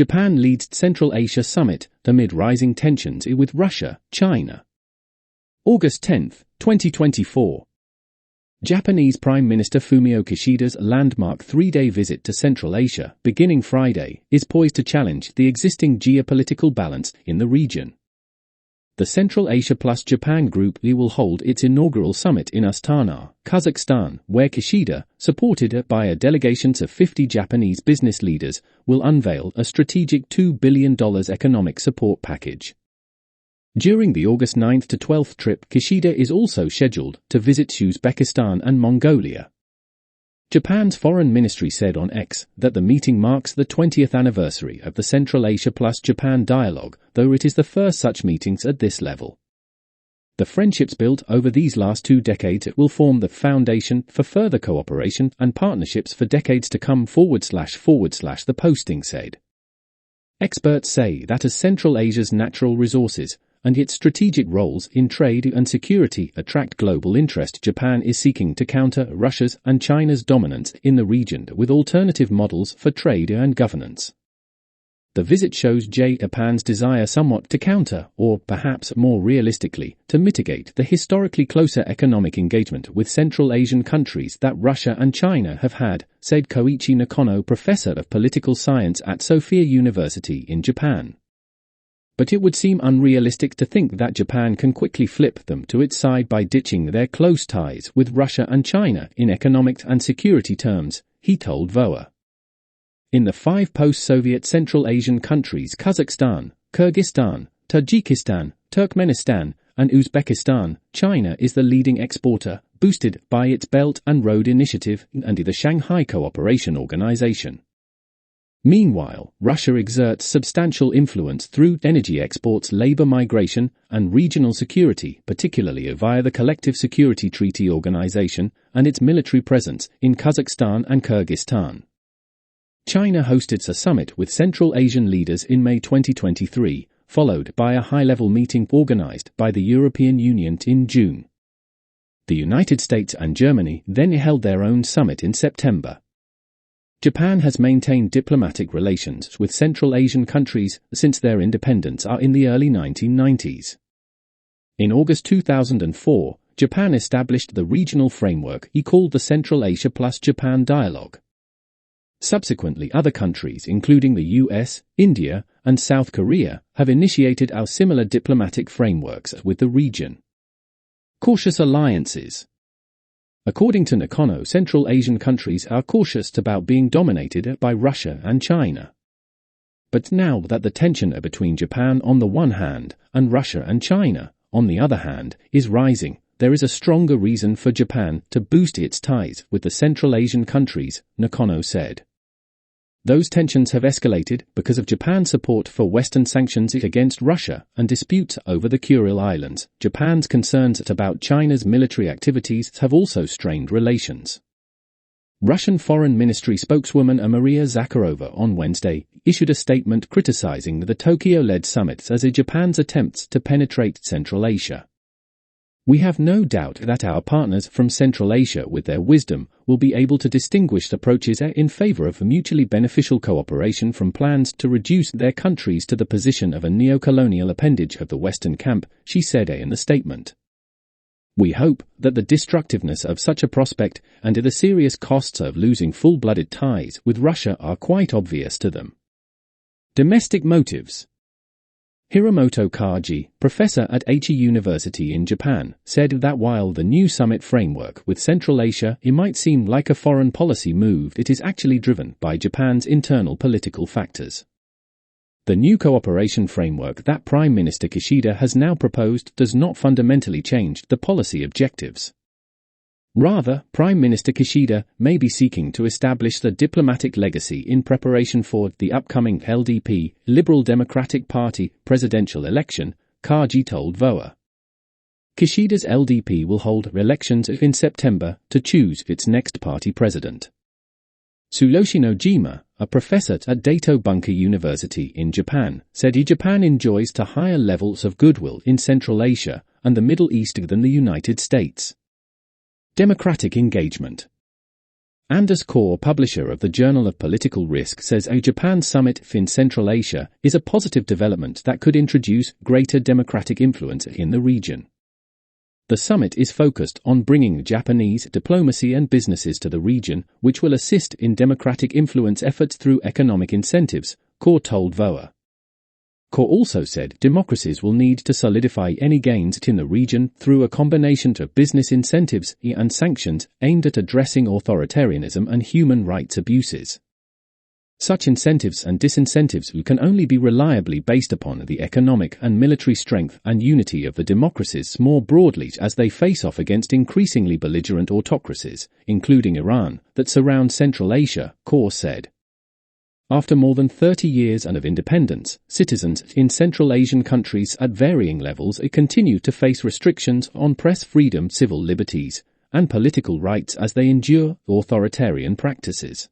Japan leads Central Asia summit amid rising tensions with Russia, China. August 10, 2024. Japanese Prime Minister Fumio Kishida's landmark three-day visit to Central Asia, beginning Friday, is poised to challenge the existing geopolitical balance in the region. The Central Asia plus Japan Group will hold its inaugural summit in Astana, Kazakhstan, where Kishida, supported by a delegation of 50 Japanese business leaders, will unveil a strategic $2 billion economic support package. During the August 9 to 12 trip, Kishida is also scheduled to visit Uzbekistan and Mongolia. Japan's foreign ministry said on X that the meeting marks the 20th anniversary of the Central Asia plus Japan dialogue, though it is the first such meetings at this level. The friendships built over these last 2 decades will form the foundation for further cooperation and partnerships for decades to come, // the posting said. Experts say that as Central Asia's natural resources and its strategic roles in trade and security attract global interest, Japan is seeking to counter Russia's and China's dominance in the region with alternative models for trade and governance. The visit shows Japan's desire somewhat to counter, or perhaps more realistically, to mitigate the historically closer economic engagement with Central Asian countries that Russia and China have had, said Koichi Nakano, professor of political science at Sophia University in Japan. But it would seem unrealistic to think that Japan can quickly flip them to its side by ditching their close ties with Russia and China in economic and security terms, he told VOA. In the 5 post-Soviet Central Asian countries Kazakhstan, Kyrgyzstan, Tajikistan, Turkmenistan, and Uzbekistan, China is the leading exporter, boosted by its Belt and Road Initiative and the Shanghai Cooperation Organization. Meanwhile, Russia exerts substantial influence through energy exports, labor migration, and regional security, particularly via the Collective Security Treaty Organization and its military presence in Kazakhstan and Kyrgyzstan. China hosted a summit with Central Asian leaders in May 2023, followed by a high-level meeting organized by the European Union in June. The United States and Germany then held their own summit in September. Japan has maintained diplomatic relations with Central Asian countries since their independence in the early 1990s. In August 2004, Japan established the regional framework he called the Central Asia plus Japan Dialogue. Subsequently, other countries, including the US, India, and South Korea, have initiated similar diplomatic frameworks with the region. Cautious alliances. According to Nakano, Central Asian countries are cautious about being dominated by Russia and China. But now that the tension between Japan on the one hand and Russia and China on the other hand is rising, there is a stronger reason for Japan to boost its ties with the Central Asian countries, Nakano said. Those tensions have escalated because of Japan's support for Western sanctions against Russia and disputes over the Kuril Islands. Japan's concerns about China's military activities have also strained relations. Russian Foreign Ministry spokeswoman Maria Zakharova on Wednesday issued a statement criticizing the Tokyo-led summit as Japan's attempts to penetrate Central Asia. We have no doubt that our partners from Central Asia, with their wisdom, will be able to distinguish approaches in favor of mutually beneficial cooperation from plans to reduce their countries to the position of a neo-colonial appendage of the Western camp, she said in the statement. We hope that the destructiveness of such a prospect and the serious costs of losing full-blooded ties with Russia are quite obvious to them. Domestic motives. Hiromoto Kaji, professor at Aichi University in Japan, said that while the new summit framework with Central Asia might seem like a foreign policy move, it is actually driven by Japan's internal political factors. The new cooperation framework that Prime Minister Kishida has now proposed does not fundamentally change the policy objectives. Rather, Prime Minister Kishida may be seeking to establish the diplomatic legacy in preparation for the upcoming LDP, Liberal Democratic Party, presidential election, Kaji told VOA. Kishida's LDP will hold elections in September to choose its next party president. Tsuyoshi Nojima, a professor at Daito Bunker University in Japan, said Japan enjoys higher levels of goodwill in Central Asia and the Middle East than the United States. Democratic engagement. Anders Kaur, publisher of the Journal of Political Risk, says a Japan summit in Central Asia is a positive development that could introduce greater democratic influence in the region. The summit is focused on bringing Japanese diplomacy and businesses to the region, which will assist in democratic influence efforts through economic incentives, Kaur told VOA. Kaur also said democracies will need to solidify any gains in the region through a combination of business incentives and sanctions aimed at addressing authoritarianism and human rights abuses. Such incentives and disincentives can only be reliably based upon the economic and military strength and unity of the democracies more broadly as they face off against increasingly belligerent autocracies, including Iran, that surround Central Asia, Kaur said. After more than 30 years of independence, citizens in Central Asian countries at varying levels continue to face restrictions on press freedom, civil liberties, and political rights as they endure authoritarian practices.